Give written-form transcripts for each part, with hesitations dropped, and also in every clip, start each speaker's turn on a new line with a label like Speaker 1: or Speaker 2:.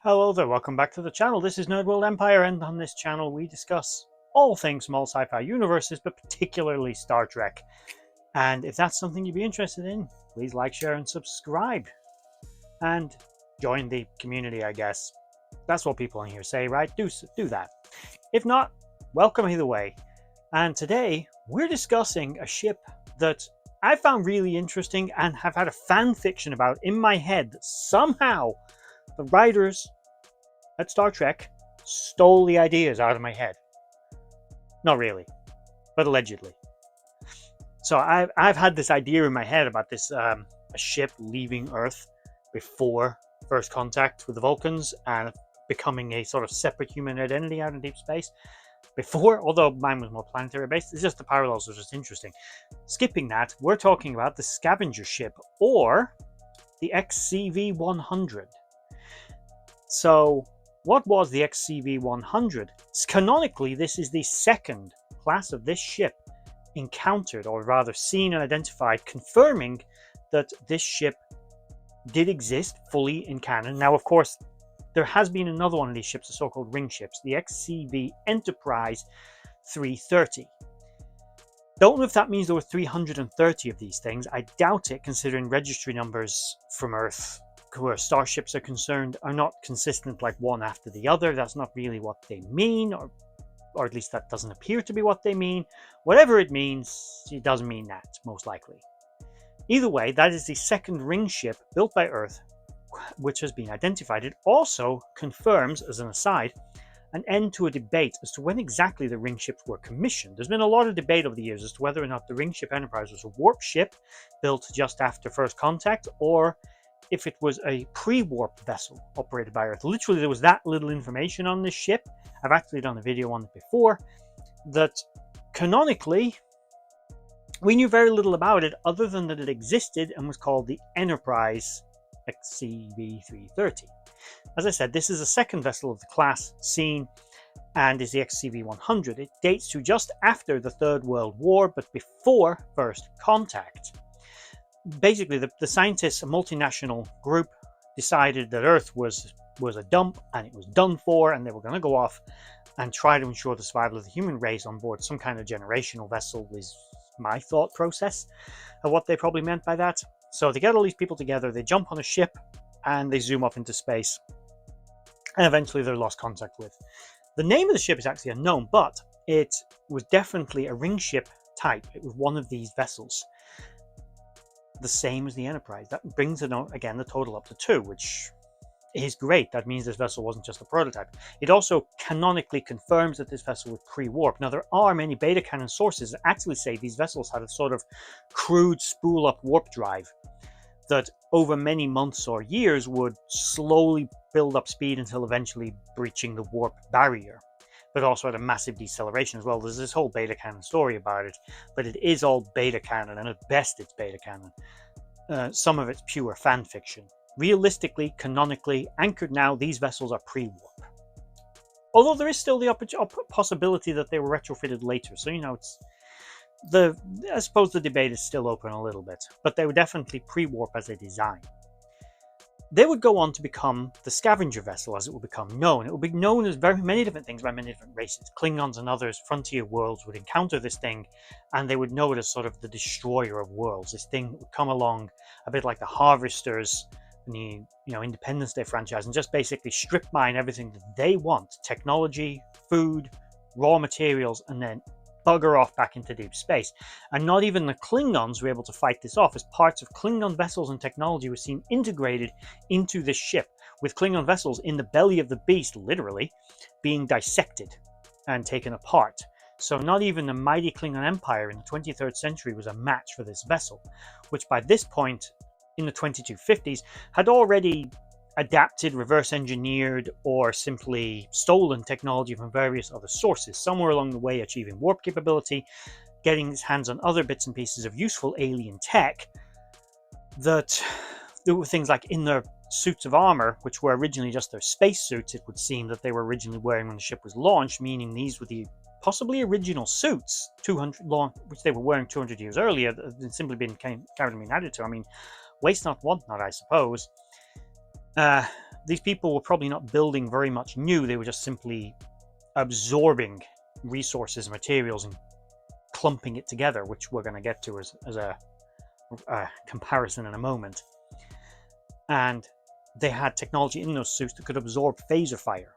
Speaker 1: Hello there, welcome back to the channel. This is Nerd World Empire, and on this channel we discuss all things small sci-fi universes, but particularly Star Trek. And if that's something you'd be interested in, please like, share, and subscribe. And join the community, I guess. That's what people on here say, right? Do that. If not, welcome either way. And today we're discussing a ship that I found really interesting and have had a fan fiction about in my head that somehow the writers at Star Trek stole the ideas out of my head. Not really, but allegedly. So I've had this idea in my head about this a ship leaving Earth before first contact with the Vulcans and becoming a sort of separate human identity out in deep space. Before, although mine was more planetary based, it's just the parallels are just interesting. Skipping that, we're talking about the Scavenger ship, or the XCV-100. So, what was the XCV-100? Canonically, this is the second class of this ship encountered, or rather seen and identified, confirming that this ship did exist fully in canon. Now, of course, there has been another one of these ships, the so-called ring ships, the XCV Enterprise 330. Don't know if that means there were 330 of these things. I doubt it, considering registry numbers from Earth, where starships are concerned, are not consistent like one after the other. That's not really what they mean, or at least that doesn't appear to be what they mean. Whatever it means, it doesn't mean that, most likely. Either way, that is the second ring ship built by Earth, which has been identified. It also confirms, as an aside, an end to a debate as to when exactly the ring ships were commissioned. There's been a lot of debate over the years as to whether or not the ring ship Enterprise was a warp ship built just after first contact, or if it was a pre-warp vessel operated by Earth. Literally, there was that little information on this ship. I've actually done a video on it before, that canonically, we knew very little about it other than that it existed and was called the Enterprise XCV-330. As I said, this is the second vessel of the class seen and is the XCV-100. It dates to just after the Third World War, but before first contact. Basically, the scientists, a multinational group, decided that Earth was a dump and it was done for, and they were going to go off and try to ensure the survival of the human race on board some kind of generational vessel, is my thought process of what they probably meant by that. So they get all these people together, they jump on a ship, and they zoom up into space. And eventually they're lost contact with. The name of the ship is actually unknown, but it was definitely a ring ship type. It was one of these vessels. The same as the Enterprise. That brings it on, again, the total up to 2, which is great. That means this vessel wasn't just a prototype. It also canonically confirms that this vessel was pre-warp. Now, there are many beta canon sources that actually say these vessels had a sort of crude spool-up warp drive that over many months or years would slowly build up speed until eventually breaching the warp barrier, but also had a massive deceleration as well. There's this whole beta canon story about it, but it is all beta canon, and at best it's beta canon. Some of it's pure fan fiction. Realistically, canonically, anchored now, these vessels are pre-warp. Although there is still the possibility that they were retrofitted later, so it's I suppose the debate is still open a little bit, but they were definitely pre-warp as a design. They would go on to become the Scavenger vessel, as it would become known. It would be known as very many different things by many different races. Klingons and others, frontier worlds, would encounter this thing, and they would know it as sort of the destroyer of worlds. This thing would come along a bit like the Harvesters in the Independence Day franchise, and just basically strip mine everything that they want: technology, food, raw materials, and then bugger off back into deep space. And not even the Klingons were able to fight this off, as parts of Klingon vessels and technology were seen integrated into this ship, with Klingon vessels in the belly of the beast, literally, being dissected and taken apart. So not even the mighty Klingon Empire in the 23rd century was a match for this vessel, which by this point in the 2250s had already adapted, reverse engineered, or simply stolen technology from various other sources, somewhere along the way achieving warp capability, getting its hands on other bits and pieces of useful alien tech. That there were things like in their suits of armor, which were originally just their space suits. It would seem that they were originally wearing when the ship was launched, meaning these were the possibly original suits, 200 long, which they were wearing 200 years earlier, that had simply been carried and added to. I mean, waste not, want not, I suppose. these people were probably not building very much new. They were just simply absorbing resources and materials and clumping it together, which we're going to get to as a comparison in a moment. And they had technology in those suits that could absorb phaser fire.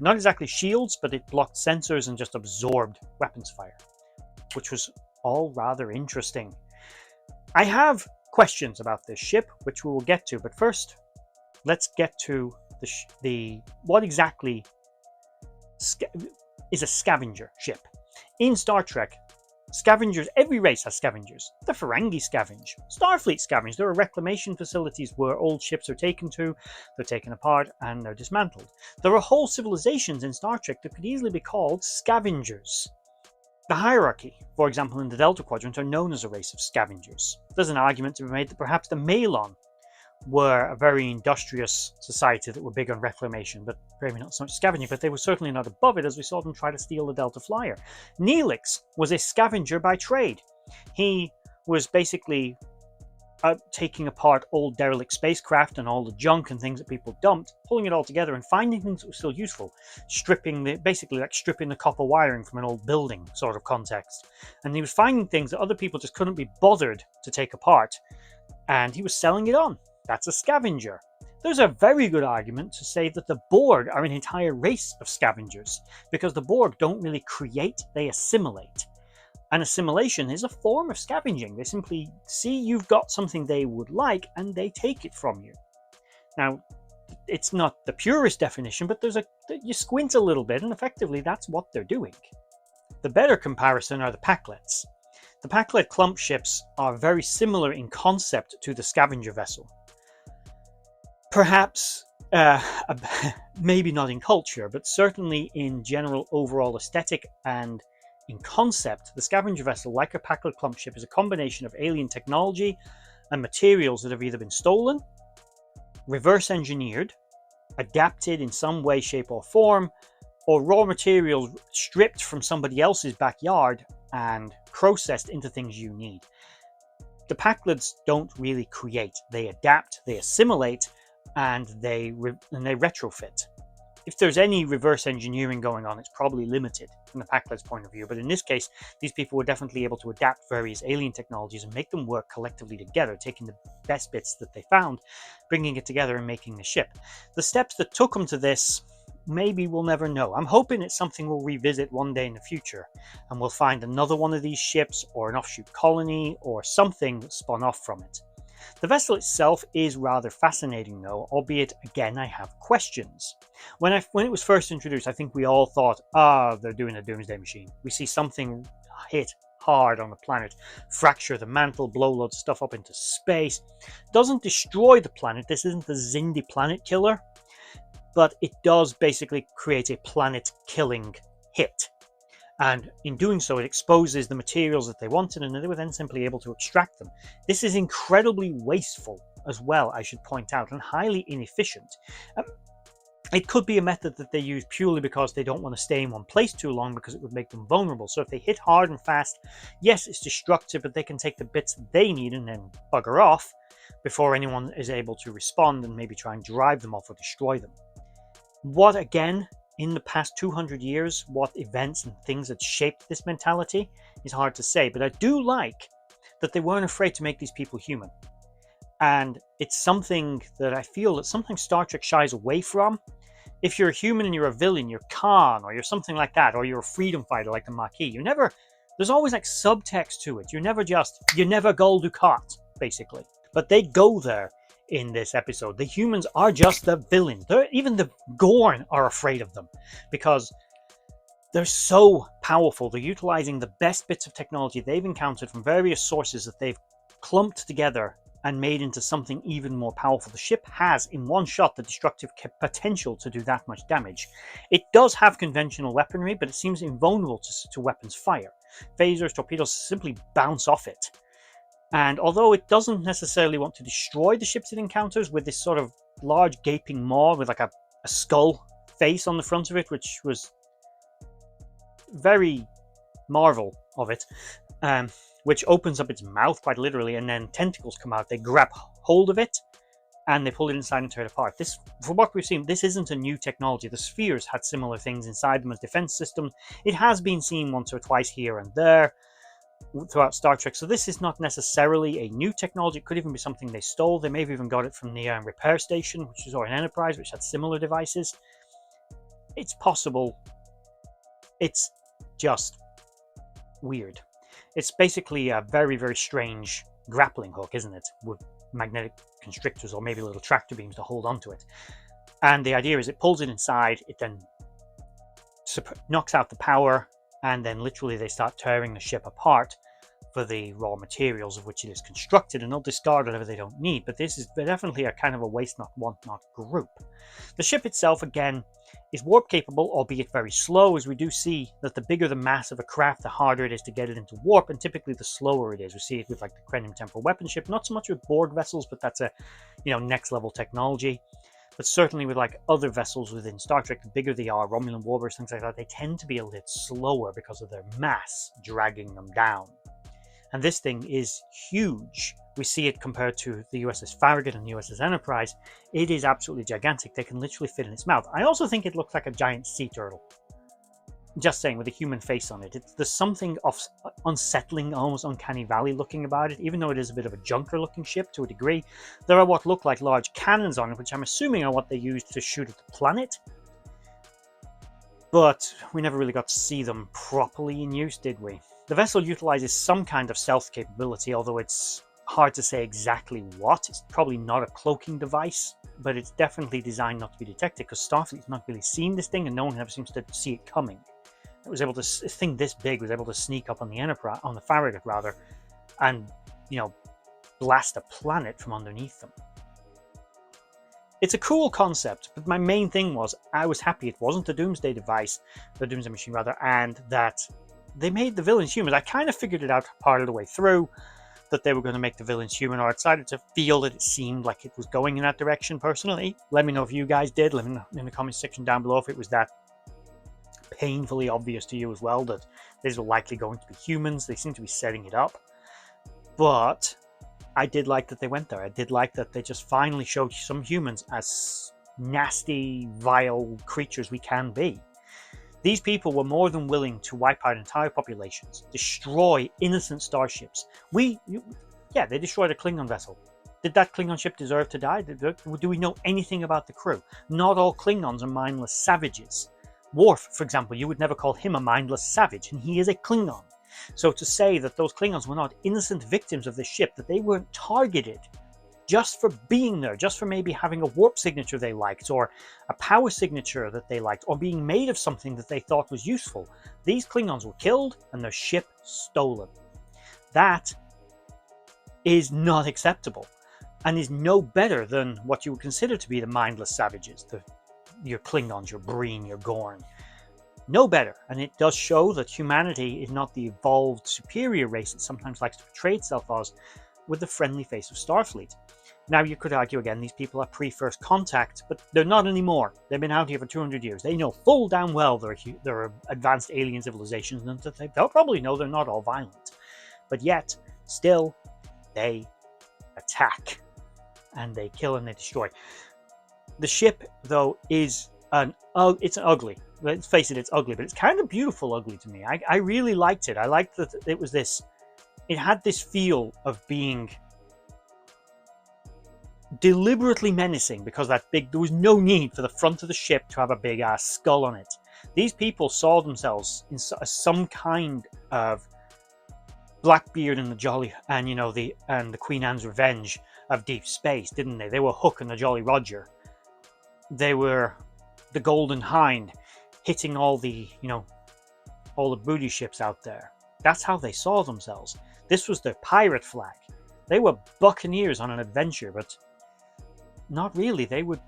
Speaker 1: Not exactly shields, but it blocked sensors and just absorbed weapons fire, which was all rather interesting. I have questions about this ship, which we will get to, but first, let's get to the what exactly is a scavenger ship. In Star Trek, scavengers, every race has scavengers. The Ferengi scavenge, Starfleet scavenge. There are reclamation facilities where old ships are taken to, they're taken apart, and they're dismantled. There are whole civilizations in Star Trek that could easily be called scavengers. The hierarchy, for example, in the Delta Quadrant, are known as a race of scavengers. There's an argument to be made that perhaps the Malon were a very industrious society that were big on reclamation, but maybe not so much scavenging, but they were certainly not above it, as we saw them try to steal the Delta Flyer. Neelix was a scavenger by trade. He was basically taking apart old derelict spacecraft and all the junk and things that people dumped, pulling it all together and finding things that were still useful, basically like stripping the copper wiring from an old building sort of context. And he was finding things that other people just couldn't be bothered to take apart, and he was selling it on. That's a scavenger. There's a very good argument to say that the Borg are an entire race of scavengers, because the Borg don't really create, they assimilate. And assimilation is a form of scavenging. They simply see you've got something they would like and they take it from you. Now, it's not the purest definition, but you squint a little bit and effectively that's what they're doing. The better comparison are the Packlets. The Packlet clump ships are very similar in concept to the scavenger vessel. Perhaps, maybe not in culture, but certainly in general overall aesthetic and in concept, the scavenger vessel, like a Packlet clump ship, is a combination of alien technology and materials that have either been stolen, reverse engineered, adapted in some way, shape or form, or raw materials stripped from somebody else's backyard and processed into things you need. The Packlets don't really create. They adapt, they assimilate, and they retrofit. If there's any reverse engineering going on, it's probably limited from the Packlet's point of view. But in this case, these people were definitely able to adapt various alien technologies and make them work collectively together, taking the best bits that they found, bringing it together and making the ship. The steps that took them to this, maybe we'll never know. I'm hoping it's something we'll revisit one day in the future, and we'll find another one of these ships or an offshoot colony or something that spun off from it. The vessel itself is rather fascinating though, albeit again I have questions. When it was first introduced, I think we all thought, they're doing a doomsday machine. We see something hit hard on the planet, fracture the mantle, blow loads of stuff up into space. Doesn't destroy the planet, this isn't the Xindi planet killer, but it does basically create a planet killing hit. And in doing so, it exposes the materials that they wanted, and they were then simply able to extract them. This is incredibly wasteful as well, I should point out, and highly inefficient. It could be a method that they use purely because they don't want to stay in one place too long, because it would make them vulnerable. So if they hit hard and fast, yes, it's destructive, but they can take the bits that they need and then bugger off before anyone is able to respond and maybe try and drive them off or destroy them. What, again, in the past 200 years, what events and things that shaped this mentality is hard to say, but I do like that they weren't afraid to make these people human. And it's something that I feel that sometimes Star Trek shies away from. If you're a human and you're a villain, you're Khan, or you're something like that, or you're a freedom fighter like the Maquis, there's always like subtext to it. You never Gul Dukat, basically. But they go there in this episode. The humans are just the villains. Even the Gorn are afraid of them because they're so powerful. They're utilizing the best bits of technology they've encountered from various sources that they've clumped together and made into something even more powerful. The ship has, in one shot, the destructive potential to do that much damage. It does have conventional weaponry, but it seems invulnerable to weapons fire. Phasers, torpedoes simply bounce off it. And although it doesn't necessarily want to destroy the ships it encounters with this sort of large gaping maw with like a skull face on the front of it, which was very Marvel of it, which opens up its mouth quite literally, and then tentacles come out. They grab hold of it and they pulled it inside and tore it apart. This, from what we've seen, this isn't a new technology. The spheres had similar things inside them as defense systems. It has been seen once or twice here and there throughout Star Trek, so this is not necessarily a new technology. It could even be something they stole. They may have even got it from the repair station, which is or an Enterprise, which had similar devices. It's possible. It's just weird. It's basically a very, very strange grappling hook, isn't it? With magnetic constrictors or maybe little tractor beams to hold onto it. And the idea is it pulls it inside, it then knocks out the power, and then literally they start tearing the ship apart for the raw materials of which it is constructed, and they'll discard whatever they don't need. But this is definitely a kind of a waste not, want not group. The ship itself, again, is warp capable, albeit very slow, as we do see that the bigger the mass of a craft, the harder it is to get it into warp, and typically the slower it is. We see it with like the Canon Temporal Weapon Ship, not so much with Borg vessels, but that's a next level technology. But certainly with like other vessels within Star Trek, the bigger they are, Romulan warbirds, things like that, they tend to be a little slower because of their mass dragging them down. And this thing is huge. We see it compared to the USS Farragut and the USS Enterprise. It is absolutely gigantic. They can literally fit in its mouth. I also think it looks like a giant sea turtle. Just saying, with a human face on it. There's something of unsettling, almost uncanny valley looking about it, even though it is a bit of a junker looking ship to a degree. There are what look like large cannons on it, which I'm assuming are what they used to shoot at the planet. But we never really got to see them properly in use, did we? The vessel utilizes some kind of stealth capability, although it's hard to say exactly what. It's probably not a cloaking device, but it's definitely designed not to be detected, because Starfleet's not really seen this thing and no one ever seems to see it coming. It was able to, a thing this big was able to sneak up on the Enterprise, on the Farragut rather, and blast a planet from underneath them. It's a cool concept, but my main thing was I was happy it wasn't a Doomsday device, the Doomsday machine rather, and that they made the villains humans. I kind of figured it out part of the way through that they were going to make the villains human, or I decided to feel that it seemed like it was going in that direction personally. Let me know if you guys did. Let me know in the comment section down below if it was that painfully obvious to you as well, that these were likely going to be humans. They seem to be setting it up. But I did like that they went there. I did like that they just finally showed some humans as nasty, vile creatures we can be. These people were more than willing to wipe out entire populations, destroy innocent starships. They destroyed a Klingon vessel. Did that Klingon ship deserve to die? Do we know anything about the crew? Not all Klingons are mindless savages. Worf, for example, you would never call him a mindless savage, and he is a Klingon. So to say that those Klingons were not innocent victims of the ship, that they weren't targeted just for being there, just for maybe having a warp signature they liked, or a power signature that they liked, or being made of something that they thought was useful. These Klingons were killed and their ship stolen. That is not acceptable, and is no better than what you would consider to be the mindless savages, your Klingons, your Breen, your Gorn. No better, and it does show that humanity is not the evolved superior race it sometimes likes to portray itself as, with the friendly face of Starfleet. Now you could argue again, these people are pre-first contact, but they're not anymore. They've been out here for 200 years. They know full damn well there are advanced alien civilizations, and they'll probably know they're not all violent. But yet, still, they attack, and they kill and they destroy. The ship, though, is it's ugly. Let's face it, it's ugly, but it's kind of beautiful ugly to me. I really liked it. I liked that it was this. It had this feel of being deliberately menacing, because there was no need for the front of the ship to have a big ass skull on it. These people saw themselves in some kind of Blackbeard and the Jolly, and the Queen Anne's Revenge of deep space, didn't they? They were Hook and the Jolly Roger. They were the Golden Hind, hitting all the booty ships out there. That's how they saw themselves. This was their pirate flag. They were buccaneers on an adventure, but not really. They were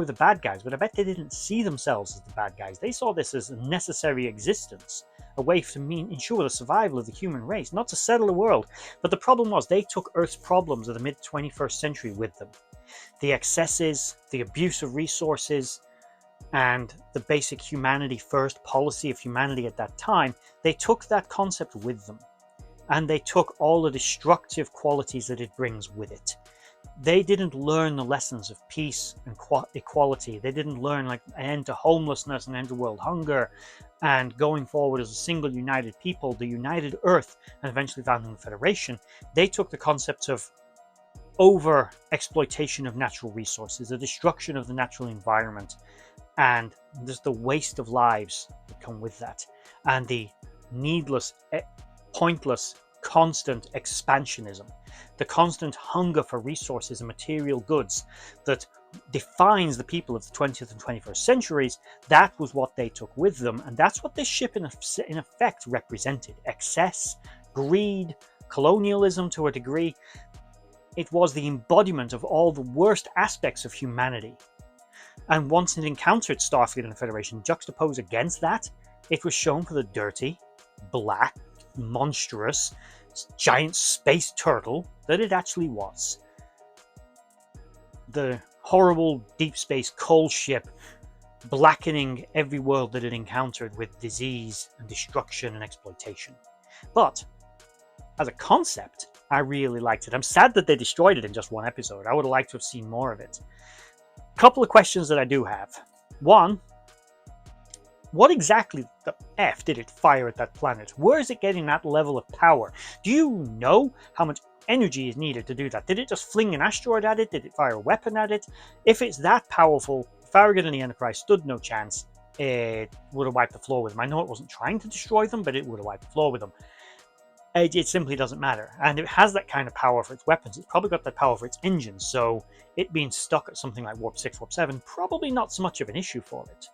Speaker 1: the bad guys, but I bet they didn't see themselves as the bad guys. They saw this as a necessary existence, a way to ensure the survival of the human race, not to settle the world. But the problem was they took Earth's problems of the mid-21st century with them. The excesses, the abuse of resources, and the basic humanity first policy of humanity at that time, they took that concept with them. And they took all the destructive qualities that it brings with it. they didn't learn the lessons of peace and equality. They didn't learn like an end to homelessness, an end to world hunger, and going forward as a single united people, the united earth, and eventually founding the Federation. They took the concepts of over exploitation of natural resources, the destruction of the natural environment, and just the waste of lives that come with that, and the needless, pointless, constant expansionism, the constant hunger for resources and material goods that defines the people of the 20th and 21st centuries. That was what they took with them, and that's what this ship in effect represented: excess, greed, colonialism to a degree. It was the embodiment of all the worst aspects of humanity. And once it encountered Starfleet and the Federation, juxtaposed against that, it was shown for the dirty, black, monstrous, giant space turtle that it actually was. The horrible deep space coal ship blackening every world that it encountered with disease and destruction and exploitation. But as a concept, I really liked it. I'm sad that they destroyed it in just one episode. I would have liked to have seen more of it. A couple of questions that I do have. One, what exactly the F did it fire at that planet? Where is it getting that level of power? Do you know how much energy is needed to do that? Did it just fling an asteroid at it? Did it fire a weapon at it? If it's that powerful, Farragut and the Enterprise stood no chance. It would have wiped the floor with them. I know it wasn't trying to destroy them, but it would have wiped the floor with them. It simply doesn't matter. And it has that kind of power for its weapons. It's probably got that power for its engines. So it being stuck at something like warp 6, warp 7, probably not so much of an issue for it.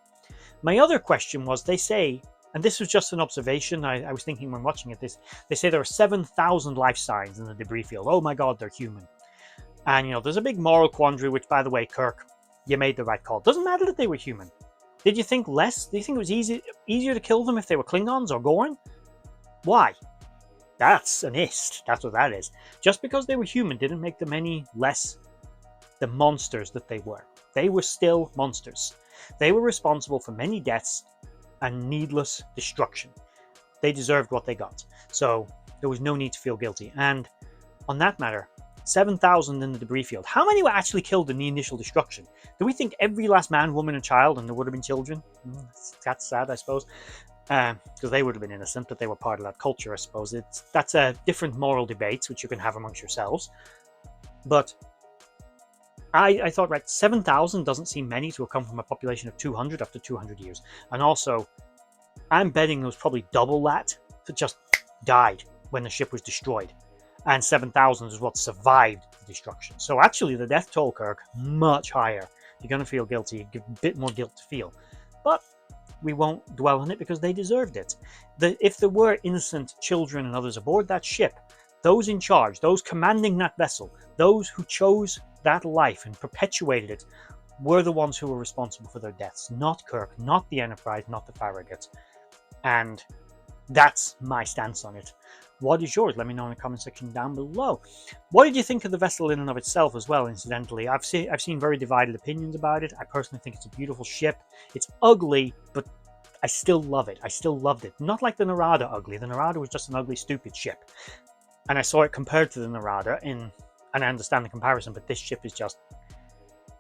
Speaker 1: My other question was, they say, and this was just an observation, I was thinking when watching it, they say there are 7,000 life signs in the debris field. Oh my god, they're human. And, you know, there's a big moral quandary, which, by the way, Kirk, you made the right call. Doesn't matter that they were human. Did you think less? Do you think it was easier to kill them if they were Klingons or Gorn? Why? That's an ist. That's what that is. Just because they were human didn't make them any less the monsters that they were. They were still monsters. They were responsible for many deaths and needless destruction. They deserved what they got. So there was no need to feel guilty. And on that matter, 7,000 in the debris field. How many were actually killed in the initial destruction? Do we think every last man, woman, and child, and there would have been children? That's sad, I suppose. Because they would have been innocent, but they were part of that culture, I suppose. That's a different moral debate, which you can have amongst yourselves. But I thought, right, 7,000 doesn't seem many to have come from a population of 200 after 200 years. And also, I'm betting there was probably double that just died when the ship was destroyed. And 7,000 is what survived the destruction. So actually, the death toll, Kirk, much higher. You're going to feel guilty, a bit more guilt to feel. But we won't dwell on it because they deserved it. If there were innocent children and others aboard that ship, those in charge, those commanding that vessel, those who chose that life and perpetuated it, were the ones who were responsible for their deaths. Not Kirk, not the Enterprise, not the Farragut. And that's my stance on it. What is yours? Let me know in the comment section down below. What did you think of the vessel in and of itself as well, incidentally? I've seen very divided opinions about it. I personally think it's a beautiful ship. It's ugly, but I still love it. I still loved it. Not like the Narada ugly. The Narada was just an ugly, stupid ship. And I saw it compared to the Narada, and I understand the comparison, but this ship is just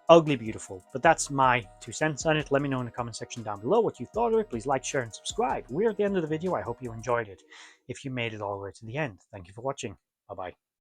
Speaker 1: ugly beautiful. But that's my 2 cents on it. Let me know in the comment section down below what you thought of it. Please like, share, and subscribe. We're at the end of the video. I hope you enjoyed it. If you made it all the way to the end, thank you for watching. Bye-bye.